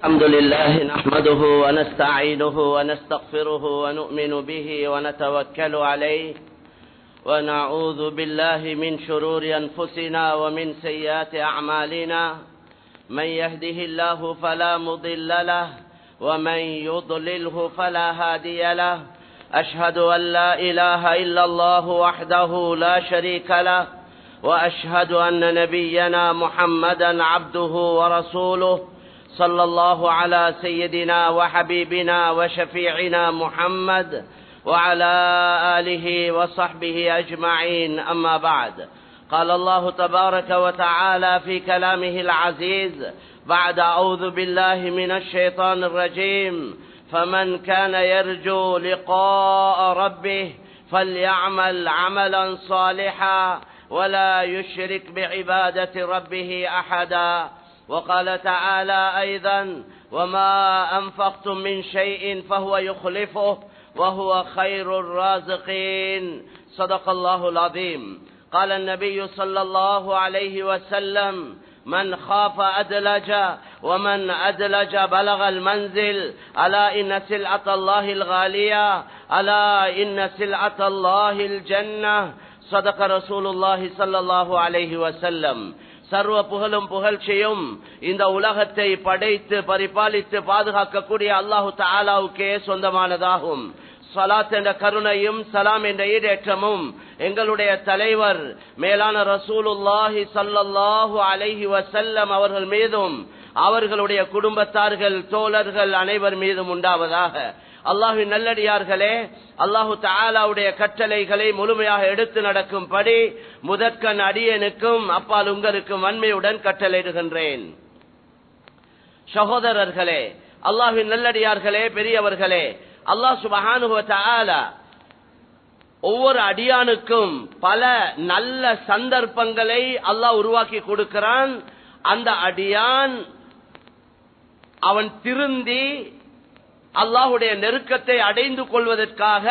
الحمد لله نحمده ونستعينه ونستغفره ونؤمن به ونتوكل عليه ونعوذ بالله من شرور أنفسنا ومن سيئات أعمالنا من يهده الله فلا مضل له ومن يضلله فلا هادي له أشهد أن لا إله إلا الله وحده لا شريك له وأشهد أن نبينا محمدا عبده ورسوله صلى الله على سيدنا وحبيبنا وشفيعنا محمد وعلى آله وصحبه أجمعين أما بعد قال الله تبارك وتعالى في كلامه العزيز بعد أعوذ بالله من الشيطان الرجيم فمن كان يرجو لقاء ربه فليعمل عملا صالحا ولا يشرك بعبادة ربه أحدا وقال تعالى أيضا وما أنفقتم من شيء فهو يخلفه وهو خير الرازقين صدق الله العظيم قال النبي صلى الله عليه وسلم من خاف أدلج ومن أدلج بلغ المنزل ألا إن سلعة الله الغالية ألا إن سلعة الله الجنة صدق رسول الله صلى الله عليه وسلم சர்வ புகழும் புகழ்ச்சியும் இந்த உலகத்தை படைத்து பரிபாலித்து பாதுகாக்கக்கூடிய அல்லாஹு தஆலாவுக்கே சொந்தமானதாகும். ஸலாத் என்ற கருணையும் சலாம் என்ற ஈடேற்றமும் எங்களுடைய தலைவர் மேலான ரசூலுல்லாஹி ஸல்லல்லாஹு அலைஹி வஸல்லம் அவர்கள் மீதும் அவர்களுடைய குடும்பத்தார்கள் தோழர்கள் அனைவர் மீதும் உண்டாவதாக. அல்லாஹ்வின் நல்லடியார்களே, அல்லாஹு தஆலாவுடைய கட்டளைகளை முழுமையாக எடுத்து நடக்கும்படி முதற்கண் அடியேனுக்கும் அப்பால் உங்களுக்கும் வன்மையுடன் கட்டளையிடுகின்றேன். சகோதரர்களே, அல்லாஹ்வின் நல்லடியார்களே, பெரியவர்களே, அல்லாஹ் சுப்ஹானஹு வ தஆலா ஒவ்வொரு அடியானுக்கும் பல நல்ல சந்தர்ப்பங்களை அல்லாஹ் உருவாக்கி கொடுக்கிறான். அந்த அடியான் அவன் திருந்தி அல்லாஹ்வுடைய நெருக்கத்தை அடைந்து கொள்வதற்காக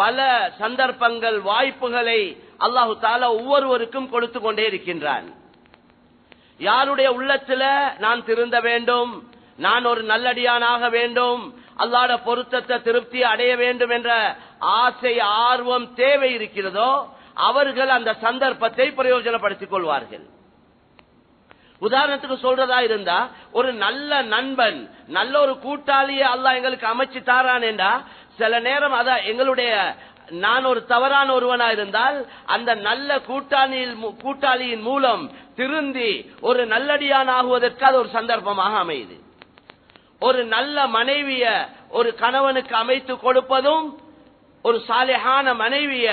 பல சந்தர்ப்பங்கள் வாய்ப்புகளை அல்லாஹு தஆலா ஒவ்வொருவருக்கும் கொடுத்து கொண்டே இருக்கின்றான். யாருடைய உள்ளத்துல நான் திருந்த வேண்டும், நான் ஒரு நல்லடியானாக வேண்டும், அல்லாஹ்வுடைய பொருத்தத்தை திருப்தி அடைய வேண்டும் என்ற ஆசை ஆர்வம் தேவை இருக்கிறதோ அவர்கள் அந்த சந்தர்ப்பத்தை பிரயோஜனப்படுத்திக் கொள்வார்கள். உதாரணத்துக்கு சொல்றதா இருந்தா, ஒரு நல்ல நண்பன் நல்ல ஒரு கூட்டாளியை அல்லாஹ் எங்களுக்கு அமைச்சு தாரான் என்றா சில நேரம் அத எங்களுடைய நான் ஒரு தவறான ஒருவனா இருந்தால் அந்த நல்ல கூட்டாளியின் மூலம் திருந்தி ஒரு நல்லடியான் ஆகுவதற்கு அது ஒரு சந்தர்ப்பமாக அமையுது. ஒரு நல்ல மனைவிய ஒரு கணவனுக்கு அமைத்து கொடுப்பதும், ஒரு சாலிஹான மனைவிய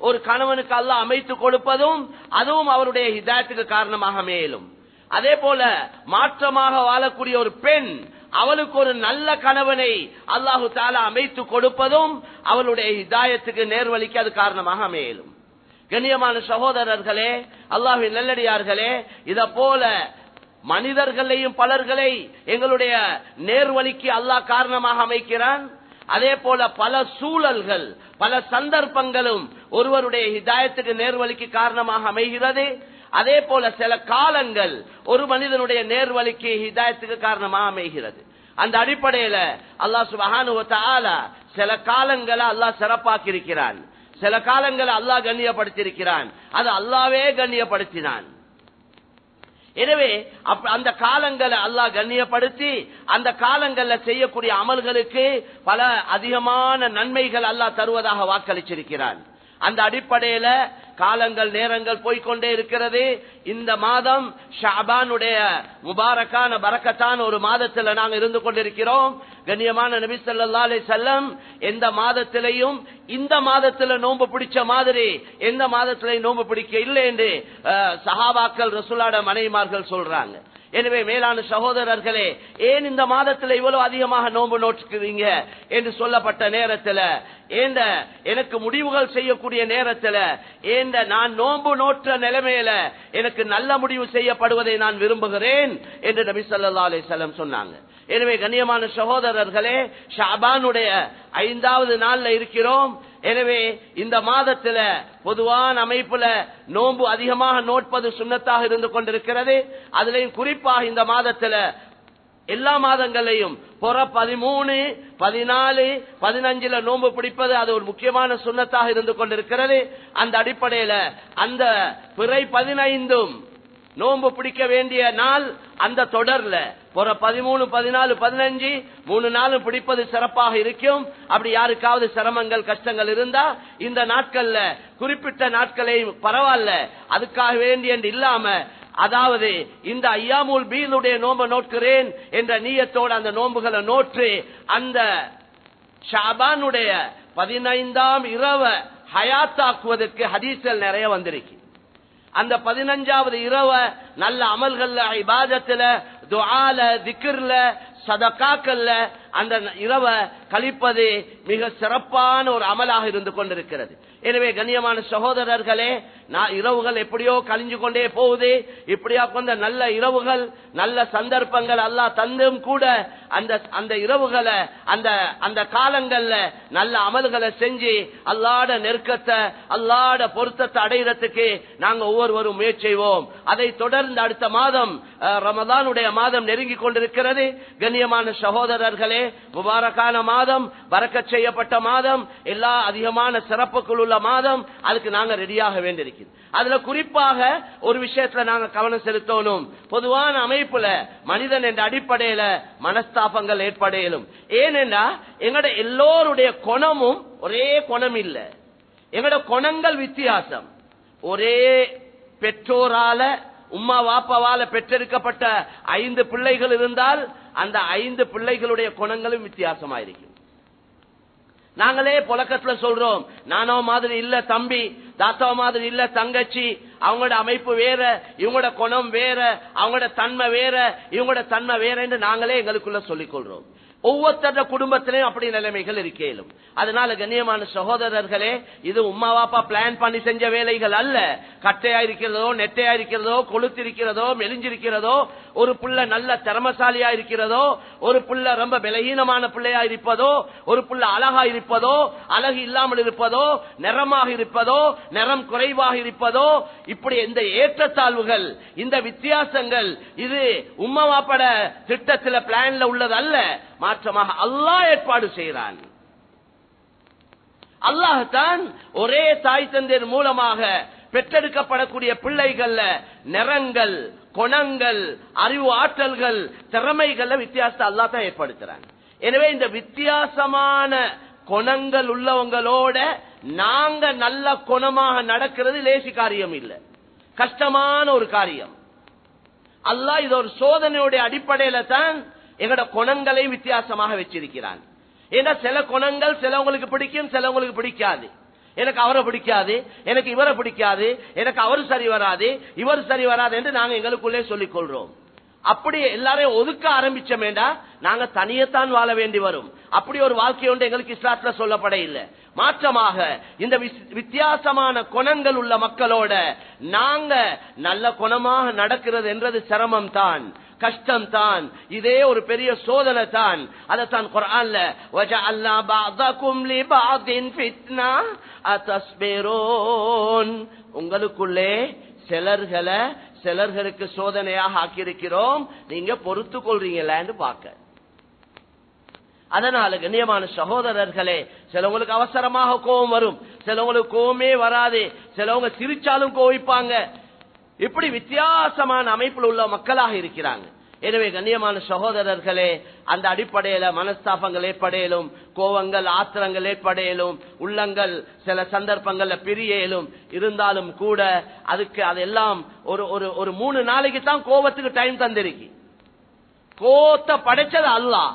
ஒரு கணவனுக்கு அல்லாஹ் அமைத்து கொடுப்பதும் அதுவும் அவருடைய ஹிதாயத்துக்கு காரணமாக மேலும். அதே போல மாற்றமாக வாழக்கூடிய ஒரு பெண் அவளுக்கு ஒரு நல்ல கணவனை அல்லாஹு தஆலா அமைத்து கொடுப்பதும் அவளுடைய ஹிதாயத்துக்கு நேர்வழிக்கு அது காரணமாக அமையும். கண்ணியமான சகோதரர்களே, அல்லாஹ்வின் நல்லடியார்களே, இத போல மனிதர்களையும் பலர்களை எங்களுடைய நேர்வழிக்கு அல்லாஹ் காரணமாக அமைக்கிறான். அதே போல பல சூழல்கள் பல சந்தர்ப்பங்களும் ஒருவருடைய ஹிதாயத்துக்கு நேர்வழிக்கு காரணமாக அமைகிறது. அதே போல சில காலங்கள் ஒரு மனிதனுடைய நேர்வழிக்கு ஹிதாயத்துக்கு காரணமாக அமைகிறது. அந்த அடிப்படையில அல்லாஹ் சுப்ஹானஹு வ தஆலா சில காலங்களை அல்லாஹ் சிறப்பாக்கி இருக்கிறான், சில காலங்களை அல்லாஹ் கண்ணியப்படுத்தியிருக்கிறான். அது அல்லாஹ்வே கண்ணியப்படுத்தினான். எனவே அந்த காலங்களை அல்லாஹ் கண்ணியப்படுத்தி அந்த காலங்கள்ல செய்யக்கூடிய அமல்களுக்கு பல அதிகமான நன்மைகள் அல்லாஹ் தருவதாக வாக்களிச்சிருக்கிறான். அந்த அடிப்படையில காலங்கள் நேரங்கள் போய்கொண்டே இருக்கிறது. இந்த மாதம் ஷஅபானுடைய முபாரக்கான பரக்கத்தான ஒரு மாதத்துல நாங்க இருந்து கொண்டிருக்கிறோம். கண்ணியமான நபி ஸல்லல்லாஹு அலைஹி வஸல்லம் எந்த மாதத்திலையும் இந்த மாதத்துல நோன்பு பிடிச்ச மாதிரி எந்த மாதத்திலையும் நோன்பு பிடிக்க இல்லை என்று சஹாபாக்கள் ரசூலுல்லாஹ்வுடைய மனைவிமார்கள் சொல்றாங்க. எனவே மேலான சகோதரர்களே, ஏன் இந்த மாதத்துல இவ்வளவு அதிகமாக நோன்பு நோட்டுக்கிறீங்க என்று சொல்லப்பட்ட நேரத்துல, எனக்கு முடிவுகள் செய்யக்கூடிய நேரத்துல, நான் நோன்பு நோற்ற நிலைமையில எனக்கு நல்ல முடிவு செய்யப்படுவதை நான் விரும்புகிறேன் என்று நபி ஸல்லல்லாஹு அலைஹி வஸல்லம் சொன்னாங்க. எனவே கண்ணியமான சகோதரர்களே, ஷஅபானுடைய 5வது நாள்ல இருக்கிறோம். எனவே இந்த மாதத்துல பொதுவான அமைப்புல நோன்பு அதிகமாக நோட்பது சுன்னத்தாக இருந்து கொண்டிருக்கிறது. அதிலையும் குறிப்பாக இந்த மாதத்துல எல்லா மாதங்களையும் புற 13, 14, 15 நோன்பு பிடிப்பது அது ஒரு முக்கியமான சுன்னத்தாக இருந்து கொண்டிருக்கிறது. அந்த அடிப்படையில அந்த பிறை 15 நோன்பு பிடிக்க வேண்டிய நாள் அந்த தொடர்ல புற 13, 14, 15 3 நாளும் பிடிப்பது சிறப்பாக இருக்கும். அப்படி யாருக்காவது சிரமங்கள் கஷ்டங்கள் இருந்தா இந்த நாட்கள்ல குறிப்பிட்ட நாட்களை பரவாயில்ல அதுக்காக வேண்டிய இல்லாம, அதாவது இந்த ஐயாமுல் பீதுடைய நோன்பை நோட்கிறேன் என்ற நியத்தோடு அந்த நோன்புகளை நோற்று அந்த ஷாபானுடைய 15ஆம் இரவை ஹயாத்தாக்குவதற்கு ஹதீஸ்கள் நிறைய வந்திருக்கு. அந்த 15வது இரவை நல்ல அமல்கள்ல, இபாதத்துல, துஆல, திக்ர்ல, சதகாக்கள்ல அந்த இரவை கழிப்பது மிக சிறப்பான ஒரு அமலாக இருந்து கொண்டிருக்கிறது. எனவே கண்ணியமான சகோதரர்களே, இரவுகள் எப்படியோ கழிஞ்சு கொண்டே போகுது. இப்படியா கொண்ட நல்ல இரவுகள், நல்ல சந்தர்ப்பங்கள் அல்லாஹ் தந்தும் கூட அந்த இரவுகளை அந்த காலங்கள்ல நல்ல அமல்களை செஞ்சு அல்லாஹ்ட நெருக்கத்தை, அல்லாஹ்ட பொருத்தத்தை அடைகிறதுக்கு நாங்க ஒவ்வொருவரும் முயற்சி செய்வோம். அதை தொடர்ந்து அடுத்த மாதம் ரமதானுடைய மாதம் நெருங்கி கொண்டிருக்கிறது. கண்ணியமான சகோதரர்களே, முபாரக்கான மாதம், பரக்கத் செய்யப்பட்ட மாதம், எல்லா அதிகமான சிறப்புகள் உள்ள மாதம். அதுக்கு நாங்க ரெடியாக வேண்டியிருக்கிறோம். அதுல குறிப்பாக ஒரு விஷயத்துல நாங்க கவனம் செலுத்தணும். பொதுவான அமைப்புல மனிதன் என்ற அடிப்படையில மனஸ்தாபங்கள் ஏற்படையிலும். ஏனென்றா எங்கட எல்லோருடைய குணமும் ஒரே குணம் இல்ல. எங்கட குணங்கள் வித்தியாசம். ஒரே பெற்றோரால, உம்மா வாப்பாவால பெற்றெடுக்கப்பட்ட 5 பிள்ளைகள் இருந்தால் அந்த 5 பிள்ளைகளுடைய குணங்களும் வித்தியாசமாயிருக்கும். நாங்களே புழக்கத்துல சொல்றோம், நானோ மாதிரி இல்ல தம்பி, தாத்தா மாதிரி இல்ல தங்கச்சி, அவங்களோட அமைப்பு வேற, இவங்களோட குணம் வேற, அவங்களோட தன்மை வேற, இவங்களோட தன்மை வேற என்று நாங்களே எங்களுக்குள்ள சொல்லிக் கொள்றோம். ஒவ்வொருத்தர குடும்பத்திலையும் அப்படி நிலைமைகள் இருக்கேலும். அதனால கண்ணியமான சகோதரர்களே, இது உம்மா வாப்பா பிளான் பண்ணி செஞ்ச வேலைகள் அல்ல. கட்டையா இருக்கிறதோ, நெட்டையா இருக்கிறதோ, கொளுத்திருக்கிறதோ, மெலிஞ்சிருக்கிறதோ, ஒரு புள்ள நல்ல திறமசாலியா இருக்கிறதோ, ஒரு புள்ள ரொம்ப பலகீனமான பிள்ளையா இருப்பதோ, ஒரு புள்ள அழகா இருப்பதோ, அழகு இல்லாமல் இருப்பதோ, நிறமாக இருப்பதோ, நிறம் குறைவாக இருப்பதோ, இப்படி இந்த ஏற்றத்தாழ்வுகள், இந்த வித்தியாசங்கள் இது உம்மா வாப்பட திட்டத்தில் பிளான்ல உள்ளது அல்ல. மாற்றமாக அல்லாஹ் ஏற்பாடு செய்கிறான். அல்லாஹ் தான் ஒரே தாய் தந்தையர் மூலமாக பெற்றெடுக்கப்படக்கூடிய பிள்ளைகள் நிறங்கள், குணங்கள், அறிவு ஆற்றல்கள், திறமைகள் வித்தியாசத்தை அல்லாஹ் தான் ஏற்படுத்துறான். எனவே இந்த வித்தியாசமான குணங்கள் உள்ளவங்களோட நாங்க நல்ல குணமாக நடக்கிறது லேசி காரியம் இல்லை, கஷ்டமான ஒரு காரியம். அல்லாஹ் இது ஒரு சோதனையுடைய அடிப்படையில தான் எங்கட குணங்களை வித்தியாசமாக வச்சிருக்கிறான். ஏன்னா சில குணங்கள் சிலவங்களுக்கு பிடிக்கும், சிலவங்களுக்கு பிடிக்காது. எனக்கு அவரை பிடிக்காது, எனக்கு இவரை பிடிக்காது, எனக்கு அவரு சரி வராது, இவர் சரி வராது என்று நாங்க எங்களுக்குள்ளே சொல்லிக் கொள்றோம். அப்படி எல்லாரையும் ஒதுக்க ஆரம்பிச்சோமேண்டா நாங்க தனியத்தான் வாழ வேண்டி வரும். அப்படி ஒரு வாழ்க்கை ஒன்று எங்களுக்கு இஸ்லாத்துல சொல்லப்பட இல்லை. மாற்றமாக இந்த வித்தியாசமான குணங்கள் உள்ள மக்களோட நாங்க நல்ல குணமாக நடக்கிறது என்றது சிரமம் தான், கஷ்டம் தான், இதே ஒரு பெரிய சோதனை தான். அதைத்தான் குர்ஆன்ல வஜஅல்னா பஅதகும் லிபஅதின் ஃபித்னா அத்தஸ்பிரூன், உங்களுக்குள்ளே சிலர்களுக்கு சோதனையாக ஆக்கியிருக்கிறோம், நீங்க பொறுத்து கொள்றீங்களான்னு பார்க்க. அதனால கண்ணியமான சகோதரர்களே, சிலவங்களுக்கு அவசரமாக கோபம் வரும், சிலவங்களுக்கு கோபமே வராது, சிலவங்க சிரிச்சாலும் கோவிப்பாங்க. இப்படி வித்தியாசமான அமைப்பில் உள்ள மக்களாக இருக்கிறாங்க. எனவே கண்ணியமான சகோதரர்களே, அந்த அடிப்படையில மனஸ்தாபங்கள் ஏற்படையிலும், கோவங்கள் ஆத்திரங்கள் ஏற்படையிலும், உள்ளங்கள் சில சந்தர்ப்பங்கள்ல பிரியலும் இருந்தாலும் கூட அதுக்கு அதெல்லாம் ஒரு 3 நாளைக்கு தான் கோபத்துக்கு டைம் தந்திருக்கு. கோபத்தை படைச்சது அல்லாஹ்.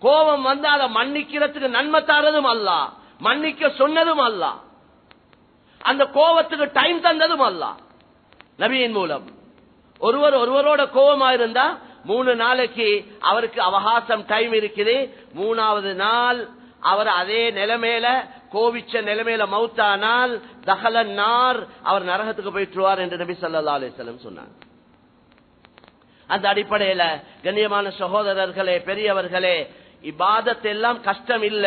கோபம் வந்து அதை மன்னிக்கிறதுக்கு நன்மை தாரதும் அல்லாஹ், மன்னிக்க சொன்னதும் அல்லாஹ், அந்த கோபத்துக்கு டைம் தந்ததும் அல்லாஹ் நபியின் மூலம். ஒருவரோட கோபமா இருந்தா 3 நாளைக்கு அவருக்கு அவகாசம் டைம் இருக்குது. 3வது நாள் அவர் அதே நிலைமையில கோவிச்ச நிலைமையில மௌத்தானால் தஹலன் நார், அவர் நரகத்துக்கு போயிட்டுருவார் என்று நபி ஸல்லல்லாஹு அலைஹி வஸல்லம் சொன்னார். அந்த அடிப்படையில கண்ணியமான சகோதரர்களே, பெரியவர்களே, இபாதத் எல்லாம் கஷ்டம் இல்ல.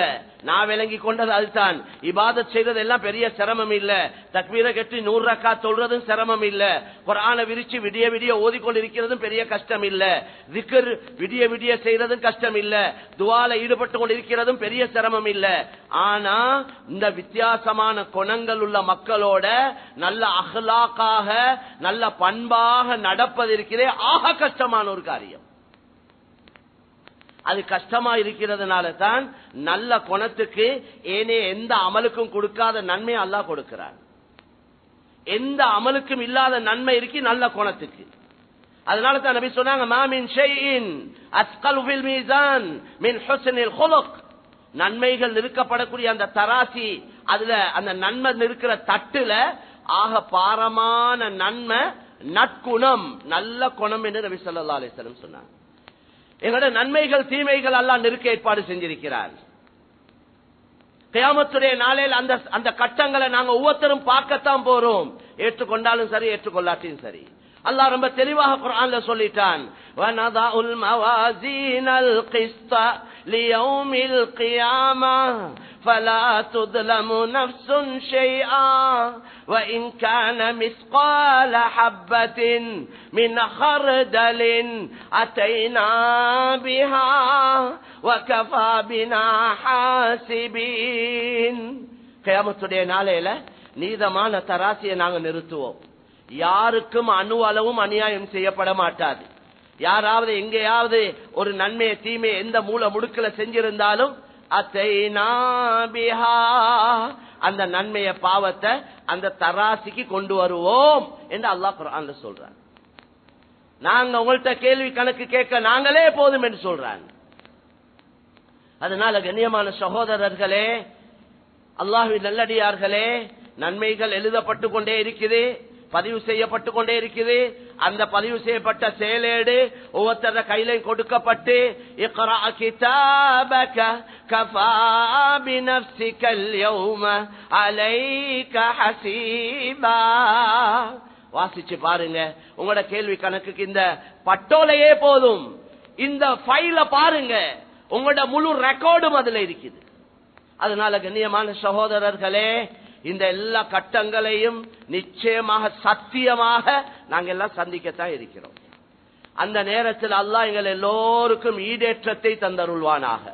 நான் விளங்கி கொண்டது அதுதான். இபாதத் செய்யறது எல்லாம் பெரிய சிரமம் இல்ல. தக்பீரை கட்டி 100 ரக்காத் சொல்றதும் சிரமம் இல்ல. குர்ஆனை விரிச்சு விடிய விடிய ஓதிக்கொண்டிருக்கிறதும் பெரிய கஷ்டம் இல்ல. திக்ர் விடிய விடிய செய்யறதும் கஷ்டம் இல்ல. துஆல ஈடுபட்டு கொண்டிருக்கிறதும் பெரிய சிரமம் இல்ல. ஆனா இந்த வித்தியாசமான குணங்கள் உள்ள மக்களோட நல்ல அஹ்லாக்காக நல்ல பண்பாக நடப்பது இருக்கிறதே ஆக கஷ்டமான ஒரு காரியம். அது கஷ்டமா இருக்கிறதுனால தான் நல்ல குணத்துக்கு ஏனே எந்த அமலுக்கும் கொடுக்காத நன்மை அல்லாஹ் கொடுக்கிறார். எந்த அமலுக்கும் இல்லாத நன்மை இருக்கு நல்ல குணத்துக்கு. அதனால தான் நபி சொன்னாங்க, மா மின் ஷைஇன் அஸ்கலு ஃபில் மீசான் மின் ஹுஸ்னில் குலுக். நன்மைகள் நிறுக்கப்படக்கூடிய அந்த தராசி, அதுல அந்த நன்மை இருக்கிற தட்டுல ஆக பாரமான நன்மை நற்குணம், நல்ல குணம் என்று நபி ஸல்லல்லாஹு அலைஹி வஸல்லம் சொன்னாங்க. எங்களோட நன்மைகள் தீமைகள் எல்லாம் நெருக்க ஏற்பாடு செஞ்சிருக்கிறார். கியாமத்துடைய நாளையில் அந்த கட்டங்களை நாங்க ஒவ்வொருத்தரும் பார்க்கத்தான் போறோம். ஏற்றுக்கொண்டாலும் சரி, ஏற்றுக்கொள்ளாட்டியும் சரி. அல்லாஹ் ரொம்ப தெளிவாக குர்ஆன்ல சொல்லிட்டான், வனதாஉல் மவாஸீனல் கிஸ்த லியௌமில் கியாமா فلا تظلم نفس شيئا وإن كان مثقال حبة من خردل أتينا بها وكفى بنا حاسبين. கியாமத்துடைய நாளையில நீதமான தராசியை நாங்க நிறுத்துவோம். யாருக்கும் அணு அளவும் அநியாயம் செய்யப்பட மாட்டாது. யாராவது எங்கேயாவது ஒரு நன்மையை தீமையை எந்த மூல முடுக்கல செஞ்சிருந்தாலும் அந்த நன்மைய பாவத்தை அந்த தராசிக்கு கொண்டு வருவோம் என்று அல்லாஹ் குர்ஆன்ல சொல்றான். நாங்க உங்கள்ட்ட கேள்வி கணக்கு கேட்க நாங்களே போதும் என்று சொல்றாங்க. அதனால கண்ணியமான சகோதரர்களே, அல்லாஹ்வின் நல்லடியார்களே, நன்மைகள் எழுதப்பட்டு கொண்டே இருக்குது, பதிவு செய்யப்பட்டு கொண்டே இருக்குது. அந்த பதிவு செய்யப்பட்ட செயலேடு ஒவ்வொருத்தர கையில கொடுக்கப்பட்டு, இக்ரா கிதாபக கஃபா பினஃப்ஸிகல் யௌம அலைக ஹஸீபா. வாசிச்சு பாருங்க. உங்களோட கேள்வி கணக்குக்கு இந்த பட்டோலையே போதும். இந்த ஃபைல பாருங்க, உங்களோட முழு ரெக்கார்டும் அதுல இருக்குது. அதனால கண்ணியமான சகோதரர்களே, இந்த எல்லா கட்டங்களையும் நிச்சயமாக சத்தியமாக நாங்க எல்லாம் சந்திக்கத்தான் இருக்கிறோம். அந்த நேரத்தில் அல்லாஹ் எங்கள் எல்லோருக்கும் ஈடேற்றத்தை தந்தருள்வானாக.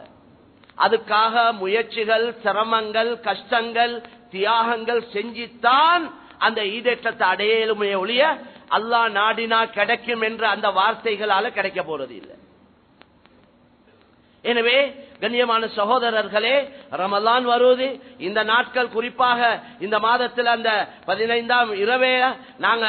அதுக்காக முயற்சிகள், சிரமங்கள், கஷ்டங்கள், தியாகங்கள் செஞ்சுத்தான் அந்த ஈடேற்றத்தை அடையலுமே ஒழிய அல்லாஹ் நாடினா கிடைக்கும் என்ற அந்த வார்த்தைகளால கிடைக்க போறது இல்லை. எனவே கண்ணியமான சகோதரர்களே, ரமலான் வருவது, இந்த நாட்கள் குறிப்பாக இந்த மாதத்தில் அந்த 15ஆம் இரவே நாங்க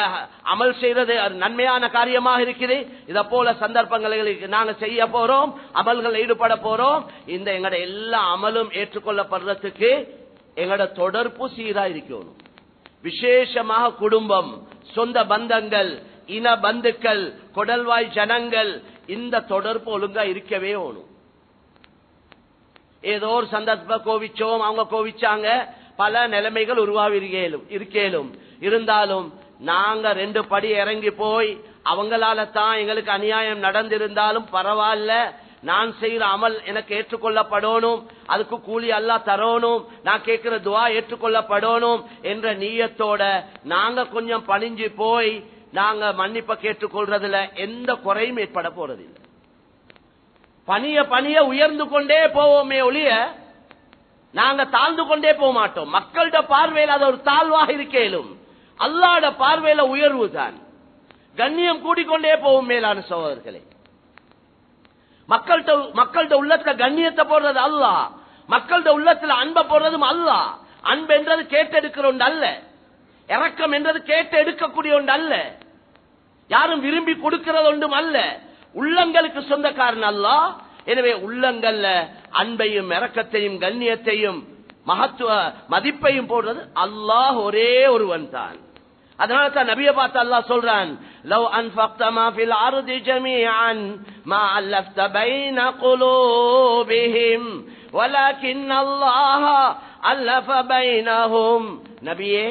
அமல் செய்யறது நன்மையான காரியமாக இருக்குது. இத போல சந்தர்ப்பங்களுக்கு நாங்க செய்ய போறோம், அமல்கள் ஈடுபட போறோம். இந்த எங்கட எல்லா அமலும் ஏற்றுக்கொள்ளப்படுறதுக்கு எங்கட தொடர்பு சீரா இருக்கணும். விசேஷமாக குடும்பம், சொந்த பந்தங்கள், இன பந்துக்கள், கொடல்வாய் ஜனங்கள், இந்த தொடர்பு ஒழுங்கா இருக்கவே வேணும். ஏதோ ஒரு சந்தர்ப்ப கோவிச்சோம், அவங்க கோவிச்சாங்க, பல நிலைமைகள் உருவாகி இருக்கேலும். இருந்தாலும் நாங்க 2 படி இறங்கி போய் அவங்களால தான் எங்களுக்கு அநியாயம் நடந்திருந்தாலும் பரவாயில்ல, நான் செய்யற அமல் எனக்கு ஏற்றுக்கொள்ளப்படணும், அதுக்கு கூலி அல்லாஹ் தரணும், நான் கேட்கிற துஆ ஏற்றுக்கொள்ளப்படணும் என்ற நியத்தோட நாங்க கொஞ்சம் பணிஞ்சு போய் நாங்க மன்னிப்பை கேட்டுக்கொள்றதுல எந்த குறையும் ஏற்பட போறதில்லை. பணிய பணிய உயர்ந்து கொண்டே போவோமே ஒழிய நாங்க தாழ்ந்து கொண்டே போக மாட்டோம். மக்களோட பார்வையில் அது ஒரு தாழ்வாக இருக்கேலும், அல்லாஹ்வோட பார்வையில உயர்வு தான். கண்ணியம் கூடிக்கொண்டே போகும். மேலான சகோதரர்களே, மக்களோட உள்ளத்துல கண்ணியத்தை போடுறது அல்லாஹ், மக்களோட உள்ளத்துல அன்பை போடுறதும் அல்லாஹ். அன்பு என்றது கேட்டெடுக்கிற ஒன்று அல்ல, இரக்கம் என்றது கேட்டு எடுக்கக்கூடிய ஒன்று அல்ல, யாரும் விரும்பி கொடுக்கிறது ஒன்றும் அல்ல. உள்ளங்களுக்கு சொந்தக்காரன் அல்லாஹ். எனவே உள்ளங்கள்ல அன்பையும் இரக்கத்தையும் கண்ணியத்தையும் மகத்துவ மதிப்பையும் போடுறது அல்லாஹ் ஒரே ஒருவன் தான். அதனால தான் நபியை பார்த்து அல்லாஹ் சொல்றான், லவ் அன்ஃபக்த மா ஃபில் அர்தி ஜமீஅன் மா அல்லஃப்த பைன குலூபிஹிம் வலக்கின் அல்லாஹ் அல்லஃப பைனஹும். நபியே,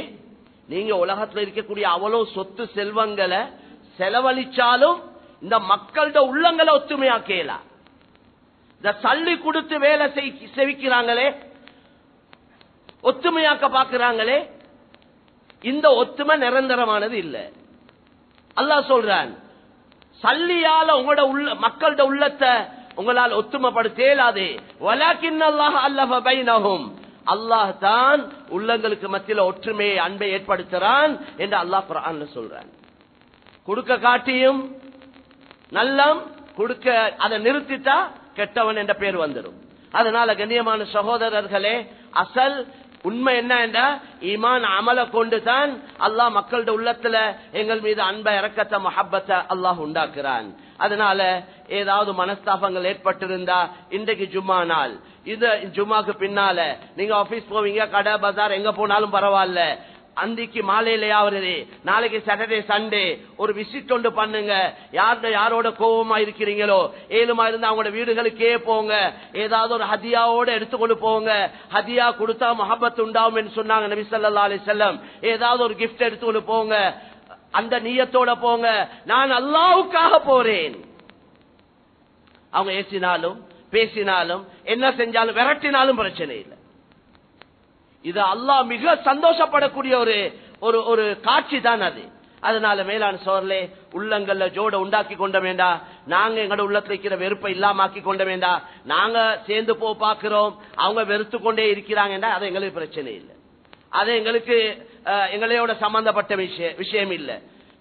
நீங்க உலகத்தில் இருக்கக்கூடிய அவ்வளவு சொத்து செல்வங்களை செலவழிச்சாலும் இந்த மக்களோட உள்ளங்களை ஒத்துமையாக்கலாம். இந்த சல்லி கொடுத்து வேலை செவிக்கிறாங்களே, ஒத்துமையாக்க பாக்குறாங்களே, இந்த ஒத்துமை நிரந்தரமானது இல்ல. அல்லாஹ் சொல்றான், சல்லியால உங்களோட மக்களோட உள்ளத்தை உங்களால் ஒத்துமைப்படுத்த இயலாது. வலாக்கின்னல்லாஹ் அல்லஃப பைனஹும், அல்லாஹ் தான் உள்ளங்களுக்கு மத்தியில் ஒற்றுமையை, அன்பை ஏற்படுத்துறான் என்று அல்லாஹ் குர்ஆன்ல சொல்றான். கொடுக்க காட்டியும் நல்லம் கொடுக்க அதை நிறுத்திட்டா கெட்டவன் என்ற பேர் வந்துடும். அதனால கண்ணியமான சகோதரர்களே, அசல் உண்மை என்ன என்றா ஈமான் அமல கொண்டு தான் அல்லாஹ் மக்களோட உள்ளத்துல எங்கள் மீது அன்பை, இரக்கத்தை, முஹப்பத்தை அல்லாஹ் உண்டாக்குறான். அதனால ஏதாவது மனஸ்தாபங்கள் ஏற்பட்டிருந்தா இன்றைக்கு ஜும்மா நாள், இந்த ஜும்மாக்கு பின்னால நீங்க ஆபீஸ் போவீங்க, கடை பஜார் எங்க போனாலும் பரவாயில்ல, அந்திக்கு மாலையிலேயாவது நாளைக்கு சாட்டர்டே சண்டே ஒரு விசிட் ஒன்று பண்ணுங்க. யாரோட கோபமா இருக்கிறீங்களோ ஏழுமா இருந்தா அவங்களோட வீடுகளுக்கே போங்க, ஏதாவது ஒரு ஹதியாவோட எடுத்துக்கொண்டு போங்க. ஹதியா கொடுத்தா முஹப்பத் உண்டாகும் என்று சொன்னாங்க நபி ஸல்லல்லாஹு அலைஹி வஸல்லம். ஏதாவது ஒரு கிஃப்ட் எடுத்துக்கொண்டு போங்க, அந்த நியத்தோட போங்க, நான் அல்லாஹ்வுக்காக போறேன். அவங்க ஏசினாலும் பேசினாலும் என்ன செஞ்சாலும் விரட்டினாலும் பிரச்சனை இல்லை. இது அல்லாஹ் மிக சந்தோஷப்படக்கூடிய ஒரு காட்சி தான் அது. அதனால மேலான சோர்லே உள்ளங்கள்ல ஜோட உண்டாக்கி கொண்ட வேண்டாம். நாங்க எங்களோட உள்ளத்துல இருக்கிற வெறுப்பை இல்லாமக்கி கொண்ட வேண்டாம். நாங்க சேர்ந்து பாக்குறோம், அவங்க வெறுத்து கொண்டே இருக்கிறாங்கன்னா அது எங்களுக்கு பிரச்சனை இல்லை. அது எங்களுக்கு எங்களையோட சம்பந்தப்பட்ட விஷயம் இல்ல.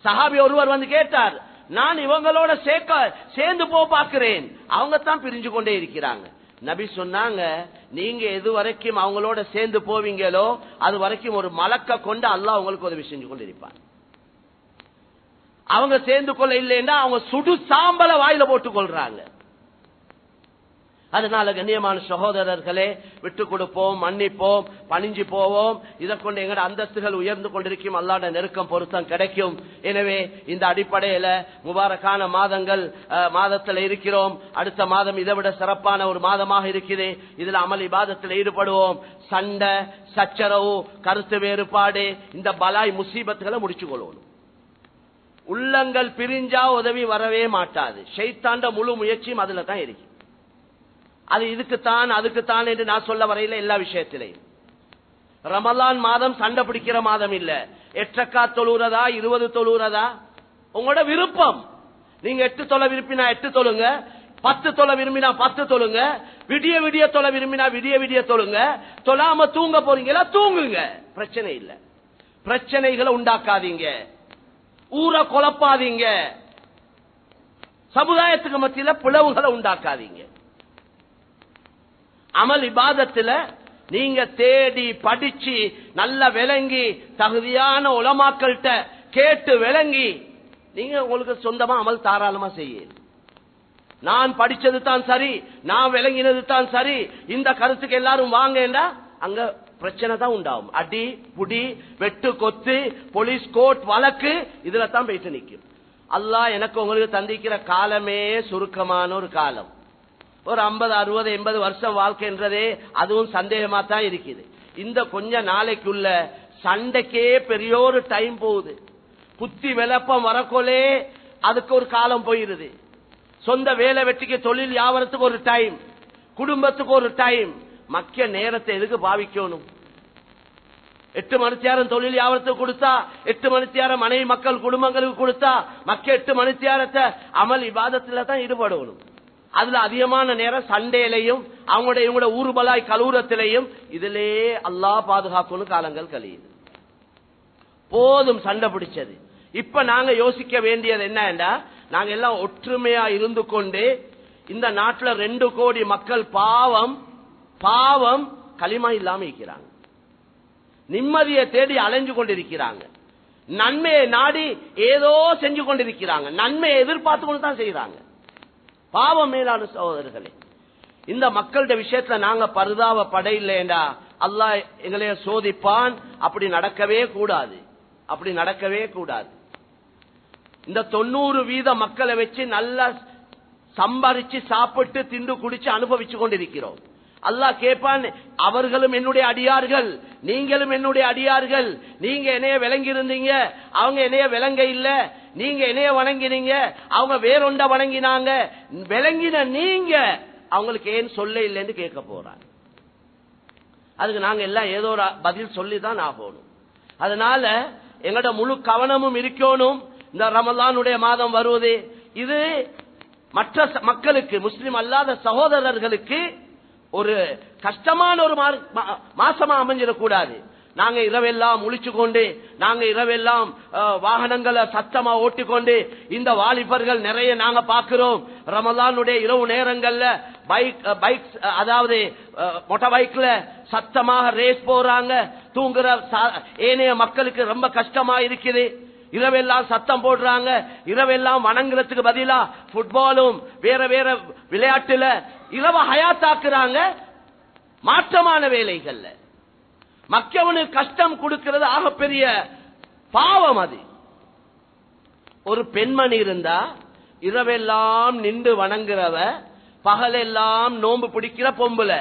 சஹாபி ஒருவர் வந்து கேட்டார், நான் இவங்களோட சேர்ந்து பாக்குறேன், அவங்க தான் பிரிஞ்சு கொண்டே இருக்கிறாங்க. நபி சொன்னாங்க, நீங்க எது வரைக்கும் அவங்களோட சேர்ந்து போவீங்களோ அது வரைக்கும் ஒரு மலக்க கொண்டு அல்லாஹ் உங்களுக்கு உதவி செஞ்சு கொண்டு இருப்பான். அவங்க சேர்ந்து கொள்ள இல்லைன்னா அவங்க சுடு சாம்பல வாயில போட்டுக் கொள்றாங்க. அதனால கண்ணியமான சகோதரர்களே, விட்டு கொடுப்போம், மன்னிப்போம், பணிஞ்சு போவோம். இதை கொண்டு எங்கட அந்தஸ்துகள் உயர்ந்து கொண்டிருக்கும், அல்லாஹ்வுடைய நெருக்கம் பொருத்தம் கிடைக்கும். எனவே இந்த அடிப்படையில முபாரக்கான மாதத்தில் இருக்கிறோம். அடுத்த மாதம் இதை விட சிறப்பான ஒரு மாதமாக இருக்குது. இதுல அமல் இபாதத்தில் ஈடுபடுவோம். சண்டை, சச்சரவு, கருத்து வேறுபாடு, இந்த பலாய் முசீபத்துகளை முடிச்சு கொள்வோம். உள்ளங்கள் பிரிஞ்சா உதவி வரவே மாட்டாது. ஷைத்தாண்ட முழு முயற்சியும் அதுல தான் இருக்கு. அது இதுக்குத்தான் அதுக்குத்தான் என்று நான் சொல்ல வரையில எல்லா விஷயத்திலையும். ரமலான் மாதம் சண்டை பிடிக்கிற மாதம் இல்ல. 8 ரக்காத் தொழுறதா 20 தொழுறதா உங்களோட விருப்பம். நீங்க 8 தொலை விரும்பினா 8 தொழுங்க, 10 தொலை விரும்பினா 10 தொழுங்க, விடிய விடிய தொலை விரும்பினா விடிய விடிய தொழுங்க. தொழாம தூங்க போறீங்களா தூங்குங்க, பிரச்சனை இல்ல. பிரச்சனைகளை உண்டாக்காதீங்க, ஊரை குழப்பாதீங்க, சமுதாயத்துக்கு மத்தியில பிளவுகளை உண்டாக்காதீங்க. அமல் இபாதத்துல நீங்க தேடி படிச்சு நல்ல விளங்கி தகுதியான உலமாக்கள்கிட்ட கேட்டு விளங்கி நீங்க உங்களுக்கு சொந்தமா அமல் தாராளமா செய்ய. நான் படிச்சது தான் சரி, நான் விளங்கினது தான் சரி, இந்த கருத்துக்கு எல்லாரும் வாங்கடா, அங்க பிரச்சனை தான் உண்டாகும். அடி புடி வெட்டு கொத்து போலீஸ் கோர்ட் வழக்கு இதுல தான் போயிட்டு நிற்கும். அல்லாஹ் எனக்கு உங்களுக்கு தந்திக்கிற காலமே சுருக்கமான ஒரு காலம். ஒரு 50, 60, 80 வருஷம் வாழ்க்கைன்றதே அதுவும் சந்தேகமா தான் இருக்குது. இந்த கொஞ்ச நாளைக்குள்ள சண்டைக்கே பெரிய ஒரு டைம் போகுது. புத்தி விளப்பம் வரக்கொலே அதுக்கு ஒரு காலம் போயிருது. சொந்த வேலை வெட்டிக்கு தொழில் வியாபாரத்துக்கு ஒரு டைம், குடும்பத்துக்கு ஒரு டைம். மக்கிய நேரத்தை எதுக்கு பாவிக்கணும்? 8 மணி நேரம் தொழில் வியாபாரத்துக்கு கொடுத்தா, 8 மணி நேரம் மனைவி மக்கள் குடும்பங்களுக்கு கொடுத்தா, மக்கிய 8 மணி நேரத்தை அமல் இபாதத்துல தான் ஈடுபடணும். அதுல அதிகமான நேரம் சண்டையிலையும் அவங்களுடைய ஊர்பலாய் கலூரத்திலையும் இதிலே அல்லாஹ் பாதுகாக்கணும் காலங்கள் கழியுது. போதும் சண்டை பிடிச்சது. இப்ப நாங்க யோசிக்க வேண்டியது என்னன்னா, நாங்க எல்லாம் ஒற்றுமையா இருந்து கொண்டு இந்த நாட்டுல 2 கோடி மக்கள் பாவம் களிமா இல்லாம இருக்கிறாங்க. நிம்மதியை தேடி அலைஞ்சு கொண்டிருக்கிறாங்க. நன்மையை நாடி ஏதோ செஞ்சு கொண்டிருக்கிறாங்க. நன்மையை எதிர்பார்த்து கொண்டு தான் செய்யறாங்க. பாவம் மேலான சகோதரர்களே, இந்த மக்களுடைய விஷயத்துல நாங்க பரிதாபப்பட இல்லையா, அல்லாஹ் எங்களைய சோதிப்பான். அப்படி நடக்கவே கூடாது, அப்படி நடக்கவே கூடாது. இந்த 90% மக்களை வச்சு நல்லா சம்பாதிச்சு சாப்பிட்டு திண்டு குடிச்சு அனுபவிச்சு கொண்டிருக்கிறோம். அல்லாஹ் கேட்பான், அவர்களும் என்னுடைய அடியார்கள், நீங்களும் என்னுடைய அடியார்கள். நீங்க என்னைய விளங்கி இருந்தீங்க, அவங்க என்னைய விளங்க இல்ல. நீங்க என்னைய வணங்கினீங்க, அவங்க வேறொண்ட வணங்கினாங்க. விளங்கின நீங்க அவங்களுக்கு ஏன் சொல்ல இல்லைன்னு கேட்க போறாங்க. அதுக்கு நாங்க எல்லாம் ஏதோ ஒரு பதில் சொல்லிதான் ஆகணும். அதனால எங்கட முழு கவனமும் இருக்கணும். இந்த ரமலானுடைய மாதம் வருவது இது மற்ற மக்களுக்கு, முஸ்லிம் அல்லாத சகோதரர்களுக்கு ஒரு கஷ்டமான ஒரு மாசமா அமைஞ்சிடக்கூடாது. நாங்க இரவெல்லாம் முழிச்சு கொண்டு, நாங்க இரவெல்லாம் வாகனங்களை சத்தமா ஓட்டிக்கொண்டு, இந்த வாலிபர்கள் நிறைய நாங்க பாக்குறோம். ரமலானுடைய இரவு நேரங்கள்ல பைக் அதாவது மோட்டார் பைக்ல சத்தமாக ரேஸ் போறாங்க. தூங்குற ஏனைய மக்களுக்கு ரொம்ப கஷ்டமா இருக்குது. இரவெல்லாம் சத்தம் போடுறாங்க. இரவெல்லாம் வணங்குறதுக்கு பதிலா ஃபுட்பாலும் வேற வேற விளையாட்டுல இரவ ஹயாத்தாக்குறாங்க. மாற்றமான வேலைகள்ல மக்கவனுக்கு கஷ்டம் கொடுக்கிறது ஆகப்பெரிய பாவம். அது ஒரு பெண்மணி இருந்தா இரவெல்லாம் நின்று வணங்குறவ, பகலெல்லாம் நோன்பு பிடிக்கிற பொம்புல,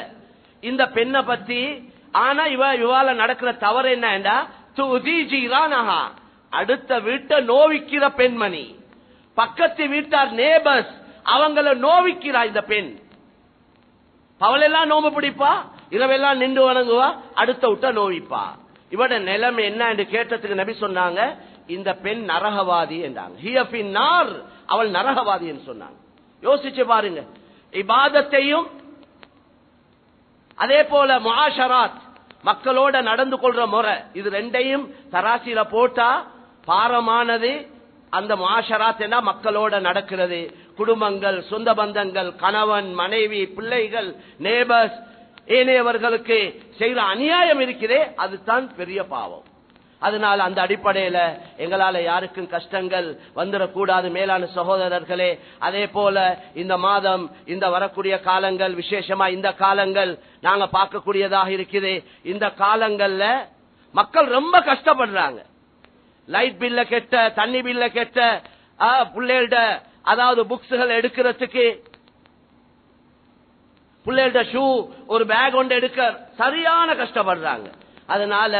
இந்த பெண்ணை பத்தி ஆனா இவால நடக்கிற தவறு என்னடா, அடுத்த வீட்டை நோவிக்கிற பெண்மணி, பக்கத்து வீட்டார் நேபர்ஸ் அவங்கள நோவிக்கிறா இந்த பெண். பகலெல்லாம் நோம்பு பிடிப்பா, இரவெல்லாம் நின்று வணங்குவா, அடுத்த விட்ட நோவிப்பா. இவட நிலைமை என்ன என்று கேட்டதுக்கு நபி சொன்னாங்க, இந்த பெண் நரகவாதி என்றாங்க. அவள் நரகவாதி என்று சொன்னாங்க. யோசிச்சு பாருங்க. இபாதத்தையும் அதே போல முஆஷராத், மக்களோட நடந்து கொள்ற முறை, இது ரெண்டையும் தராசில போட்டா பாரமானது அந்த முஆஷராத் என்ன, மக்களோட நடக்கிறது, குடும்பங்கள், சொந்த பந்தங்கள், கணவன் மனைவி பிள்ளைகள், நேபர்ஸ், ஏனையவர்களுக்கு செய்யற அநியாயம் இருக்கிறதே, அதுதான் பெரிய பாவம். அதனால அந்த அடிப்படையில எங்களால யாருக்கும் கஷ்டங்கள் வந்துடக்கூடாது மேலான சகோதரர்களே. அதே போல இந்த மாதம், இந்த வரக்கூடிய காலங்கள், விசேஷமா இந்த காலங்கள் நாங்க பார்க்கக்கூடியதாக இருக்குது. இந்த காலங்கள்ல மக்கள் ரொம்ப கஷ்டப்படுறாங்க. லைட் பில்ல கெட்ட, தண்ணி பில்ல கெட்ட, பிள்ளைகள அதாவது புக்ஸ்கள் எடுக்கிறதுக்கு, பிள்ளைகள ஷூ ஒரு பேக் ஒன்று எடுக்க சரியான கஷ்டப்படுறாங்க. அதனால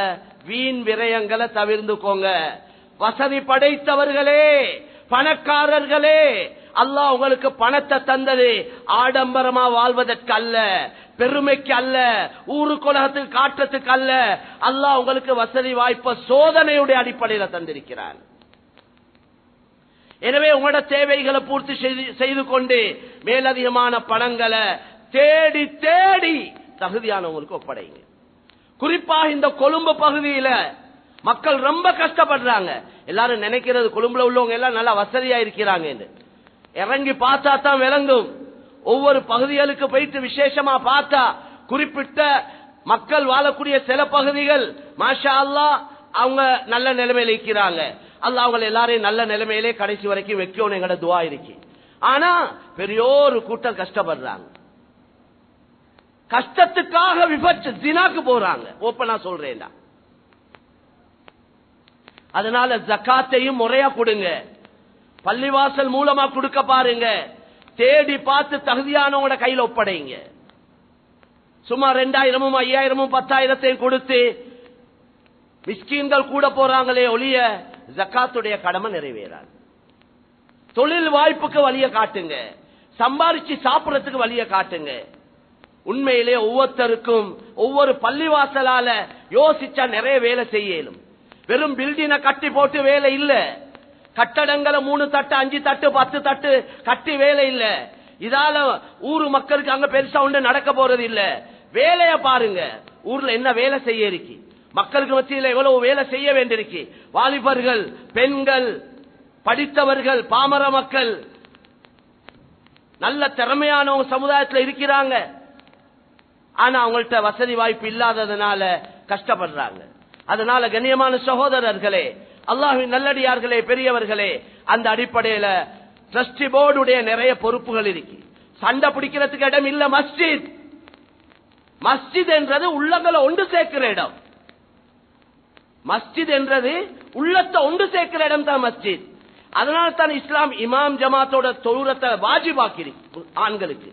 வீண் விரயங்களை தவிர்த்துக்கோங்க. வசதி படைத்தவர்களே, பணக்காரர்களே, அல்லாஹ் உங்களுக்கு பணத்தை தந்தது ஆடம்பரமா வாழ்வதற்கு அல்ல, பெருமைக்கு அல்ல, ஊருக்குலகத்துக்கு காட்டுறதுக்கு அல்ல. அல்லாஹ் உங்களுக்கு வசதி வாய்ப்ப சோதனையுடைய அடிப்படையில் தந்திருக்கிறார். எனவே உங்களோட தேவைகளை பூர்த்தி செய்து கொண்டு மேலதிகமான பணங்களை தேடி தேடி தகுதியானவங்களுக்கு ஒப்படைங்க. குறிப்பாக இந்த கொழும்பு பகுதியில மக்கள் ரொம்ப கஷ்டப்படுறாங்க. எல்லாரும் நினைக்கிறது கொழும்புல உள்ளவங்க எல்லாம் நல்லா வசதியா இருக்கிறாங்க என்று. இறங்கி பார்த்தா தான் விளங்கும். ஒவ்வொரு பகுதிகளுக்கு போயிட்டு விசேஷமா பார்த்தா குறிப்பிட்ட மக்கள் வாழக்கூடிய சில பகுதிகள் மாஷா அல்லாஹ் அவங்க நல்ல நிலைமையில இருக்கிறாங்க. அல்லாஹ் அவங்க எல்லாரையும் நல்ல நிலைமையிலே கடைசி வரைக்கும் வைக்கணும் எங்கட துஆ இருக்கு. ஆனா பெரியோரு கூட்டம் கஷ்டப்படுறாங்க. கஷ்டத்துக்காக விபத்து ஜினாக்கு போறாங்க. ஓப்பனா சொல்றேன்டா. அதனால ஜக்காத்தையும் முறையா கொடுங்க. பள்ளிவாசல் மூலமா கொடுக்க பாருங்க. தேடி பார்த்து தகுதியானவங்களோட கையில் ஒப்படைங்க. சும்மா 2000, 5000, 10,000 கொடுத்து மிஸ்கீன்கள் கூட போறாங்களே ஒழிய ஜக்காத்துடைய கடமை நிறைவேறாது. தொழில் வாய்ப்புக்கு வழிய காட்டுங்க. சம்பாரிச்சு சாப்பிடறதுக்கு வழிய காட்டுங்க. உண்மையிலே ஒவ்வொருத்தருக்கும் ஒவ்வொரு பள்ளிவாசலால யோசிச்சா நிறைய வேலை செய்யலும். வெறும் பில்டினை கட்டி போட்டு வேலை இல்ல. கட்டடங்களை 3 தட்டு 5 தட்டு 10 தட்டு கட்டி வேலை இல்ல. இதால ஊரு மக்களுக்கு அங்க பெருசா ஒன்று நடக்க போறது இல்ல. வேலைய பாருங்க. ஊர்ல என்ன வேலை செய்ய இருக்கு, மக்களுக்கு மத்தியில் எவ்வளவு வேலை செய்ய வேண்டியிருக்கு. வாலிபர்கள், பெண்கள், படித்தவர்கள், பாமர மக்கள், நல்ல திறமையானவங்க சமுதாயத்தில் இருக்கிறாங்க. ஆனா அவங்கள்ட்ட வசதி வாய்ப்பு இல்லாததுனால கஷ்டப்படுறாங்க. அதனால கண்ணியமான சகோதரர்களே, அல்லாஹ்வின் நல்லடியார்களே, பெரியவர்களே, அந்த அடிப்படையில ட்ரஸ்டி போர்டுடைய நிறைய பொறுப்புகள் இருக்கு. சண்டை பிடிக்கிறதுக்கு இடம் இல்ல. மஸ்ஜித் மஸ்ஜித் என்றது உள்ளங்களை ஒன்று சேர்க்கிற இடம். மஸ்ஜித் என்றது உள்ளத்தை ஒன்று சேர்க்கிற இடம் தான் மஸ்ஜித். அதனால தான் இஸ்லாம் இமாம் ஜமாத்தோட தொழுறத்தை வாஜிபாக்கி ஆண்களுக்கு.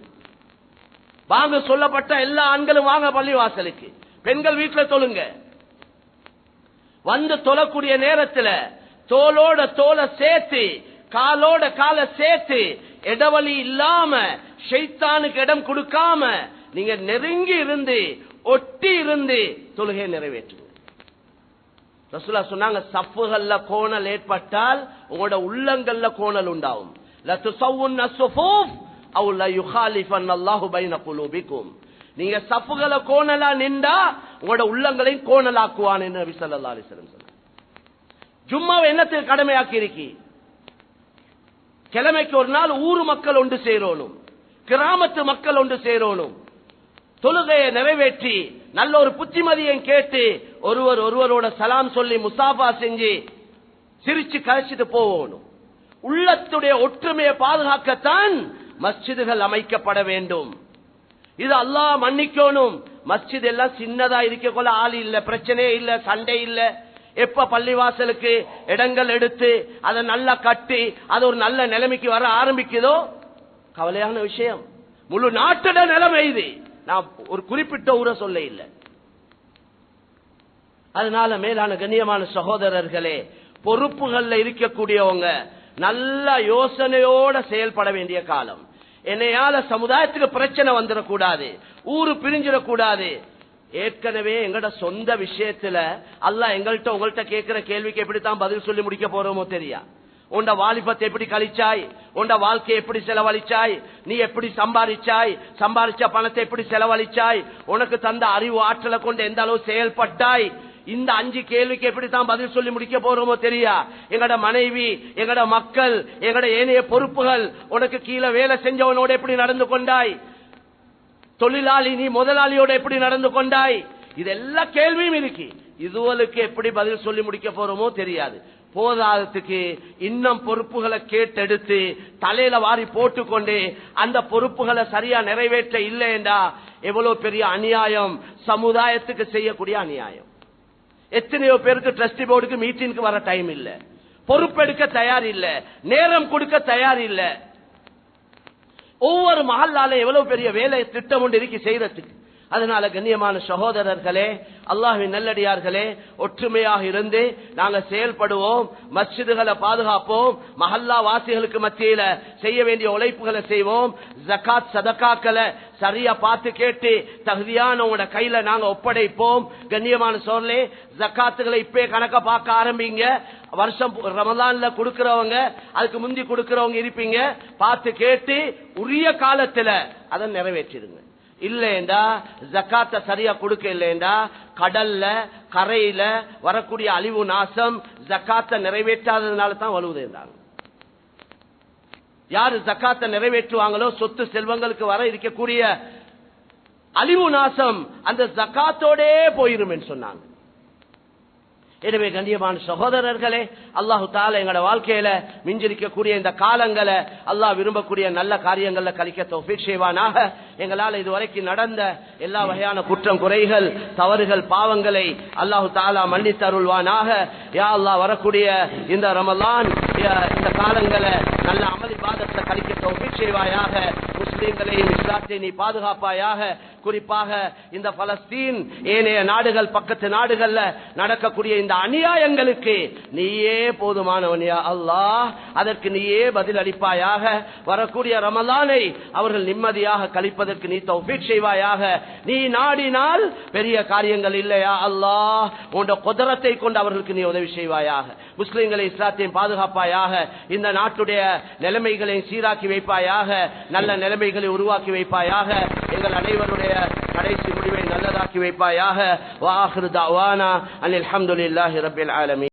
வாங்க சொல்லப்பட்ட எல்லா ஆண்களும் வாங்க பள்ளிவாசலுக்கு, பெண்கள் வீட்டில் தொழுங்க. வந்து தொழக்கூடிய நேரத்தில் தோளோட தோலை சேர்த்து, காலோட காலை சேர்த்து இடவழி இல்லாம ஷைத்தானுக்கு இடம் கொடுக்காம நீங்க நெருங்கி இருந்து ஒட்டி இருந்து தொழுகை நிறைவேற்றுங்க. ரசூலுல்லாஹ் சொன்னாங்க, சஃப்புகள்ல கோணல் ஏற்பட்டால் உங்களோட உள்ளங்கள்ல கோணல் உண்டாகும். லா துஸவ்வுன் அஸ்ஸுஃபூஃப் அவ் லா யுகாலிஃபன் அல்லாஹு பைன குலூபிக்கும். நீங்க சஃப்புகளை கோணலா நின்றா உங்களோட உள்ளங்களையும் கோணலாக்குவான் என்று நபி ஸல்லல்லாஹு அலைஹி வஸல்லம் சொன்னாங்க. ஜும்மாவை என்னத்துக்கு கடமையாக்கி இருக்கி? கிழமைக்கு ஒரு நாள் ஊர் மக்கள் ஒன்று சேரணும், கிராமத்து மக்கள் ஒன்று சேரணும், தொழுகையை நிறைவேற்றி நல்ல ஒரு புத்திமதியை கேட்டு ஒருவரோட சலாம் சொல்லி முசாஃபா செஞ்சு சிரிச்சு கழிச்சிட்டு போகணும். உள்ளத்துடைய ஒற்றுமையை பாதுகாக்கத்தான் மஸ்ஜிதுகள் அமைக்கப்பட வேண்டும். இது அல்லாஹ் மன்னிக்கணும். மஸ்ஜித் எல்லாம் சின்னதா இருக்கக்குள்ள ஆள் இல்ல, பிரச்சனையே இல்ல, சண்டை இல்ல. எப்ப பள்ளிவாசலுக்கு இடங்கள் எடுத்து அதை நல்லா கட்டி அது ஒரு நல்ல நிலைமைக்கு வர ஆரம்பிக்குதோ கவலையான விஷயம். முழு நாட்டோட நிலைமை இது. நான் ஒரு குறிப்பிட்ட ஊரை சொல்ல இல்லை. அதனால மேலான கண்ணியமான சகோதரர்களே, பொறுப்புகள்ல இருக்கக்கூடியவங்க நல்ல யோசனையோட செயல்பட வேண்டிய காலம். என்னையால சமுதாயத்துக்கு பிரச்சனை வந்துடக்கூடாது, ஊரு பிரிஞ்சிடக்கூடாது. ஏற்கனவே எங்கட சொந்த விஷயத்துல அல்லாஹ் எங்கள்கிட்ட உங்கள்கிட்ட கேட்கிற கேள்விக்கு எப்படித்தான் பதில் சொல்லி முடிக்க போறோமோ தெரியா. உண்ட வாலிபத்தை எப்படி கழிச்சாய், உண்ட வாழ்க்கையை எப்படி செலவழிச்சாய், நீ எப்படி சம்பாதிச்சாய், சம்பாதிச்ச பணத்தை எப்படி செலவழிச்சாய், உனக்கு தந்த அறிவு ஆற்றலை கொண்டு எந்த அளவு செயல்பட்டாய், இந்த 5 கேள்விக்கு எப்படித்தான் பதில் சொல்லி முடிக்க போறோமோ தெரியா. எங்கட மனைவி, எங்கட மக்கள், எங்கட ஏனைய பொறுப்புகள், உனக்கு கீழே வேலை செஞ்சவனோட எப்படி நடந்து கொண்டாய், தொழிலாளி நீ முதலாளியோட எப்படி நடந்து கொண்டாய், இதெல்லாம் கேள்வியும் இருக்கு. இதுவளுக்கு எப்படி பதில் சொல்லி முடிக்க போறோமோ தெரியாது. போதாதத்துக்கு இன்னும் பொறுப்புகளை கேட்டெடுத்து தலையில வாரி போட்டுக்கொண்டு அந்த பொறுப்புகளை சரியா நிறைவேற்ற இல்லைண்டா எவ்வளவு பெரிய அநியாயம், சமுதாயத்துக்கு செய்யக்கூடிய அநியாயம். எத்தனையோ பேருக்கு ட்ரஸ்டி போர்டுக்கு மீட்டிங்க்கு வர டைம் இல்ல, பொறுப்பெடுக்க தயார் இல்ல, நேரம் கொடுக்க தயார் இல்ல. ஒவ்வொரு மஹல்லால எவ்வளவு பெரிய வேலை திட்டம் ஒன்று இருக்கு செய்யறதுக்கு. அதனால கண்ணியமான சகோதரர்களே, அல்லாஹ்வின் நல்லடியார்களே, ஒற்றுமையாக இருந்து நாங்க செயல்படுவோம், மஸ்ஜிதுகளை பாதுகாப்போம், மஹல்லா வாசிகளுக்கு மத்தியில செய்ய வேண்டிய உழைப்புகளை செய்வோம், ஜகாத் சதகாக்களை சரியா பார்த்து கேட்டு தகுதியானவங்களோட கையில நாங்க ஒப்படைப்போம். கண்ணியமான சோழலே, ஜகாத்துகளை இப்பே கணக்க பார்க்க ஆரம்பிங்க. வருஷம் ரமலான்ல கொடுக்கிறவங்க, அதுக்கு முந்தி கொடுக்கிறவங்க இருப்பீங்க, பார்த்து கேட்டு உரிய காலத்துல அதை நிறைவேற்றிடுங்க. இல்லைண்டா ஜக்காத்த சரியா கொடுக்க இல்லைண்டா கடல்ல கரையில வரக்கூடிய அழிவு நாசம் ஜக்காத்த நிறைவேற்றாததுனால தான் வருவதுன்றாங்க. யாரு ஜக்காத்த நிறைவேற்றுவாங்களோ சொத்து செல்வங்களுக்கு வர இருக்கக்கூடிய அழிவு நாசம் அந்த ஜக்காத்தோடே போயிரும் என்று சொன்னாங்க. எனவே கண்ணியமான சகோதரர்களே, அல்லாஹு தஆலா எங்களோட வாழ்க்கையில மிஞ்சிருக்கக்கூடிய இந்த காலங்களை அல்லாஹ் விரும்பக்கூடிய நல்ல காரியங்கள்ல கழிக்க தௌஃபீக் செய்வானாக. எங்களால் இதுவரைக்கும் நடந்த எல்லா வகையான குற்றம் குறைகள் தவறுகள் பாவங்களை அல்லாஹு தஆலா மன்னித்து அருள்வானாக. யா அல்லாஹ், வரக்கூடிய இந்த ரமலான் இந்த காலங்களை நல்ல அமல் இபாதத்தை கழிக்க தௌஃபீக் செய்வாயாக. முஸ்லிம்களையும் இஸ்லாத்தை நீ பாதுகாப்பாயாக. குறிப்பாக இந்த பலஸ்தீன் ஏனைய நாடுகள் பக்கத்து நாடுகள்ல நடக்கக்கூடிய இந்த அநியாயங்களுக்கு நீயே போதுமானவன் யா அல்லாஹ், அதற்கு நீயே பதில் அளிப்பாயாக. வரக்கூடிய ரமலானை அவர்கள் நிம்மதியாக கழிப்பதற்கு நீ தௌஃபீக் செய்வாயாக. நீ நாடினால் பெரிய காரியங்கள் இல்லையா அல்லாஹ், உன்னுடைய குதரத்தை கொண்டு அவர்களுக்கு நீ உதவி செய்வாயாக. முஸ்லிம்களை இஸ்லாத்தையும் பாதுகாப்பாயாக. இந்த நாட்டுடைய நிலைமைகளை சீராக்கி வைப்பாயாக. நல்ல நிலைமைகளை உருவாக்கி வைப்பாயாக. எங்கள் அனைவருடைய கடைசி முடிவை நல்லதாக்கி வைப்பாயாக. வ ஆகிரு தஅவானா அனில் ஹம்துலில்லாஹி ரப்பில் ஆலமீன்.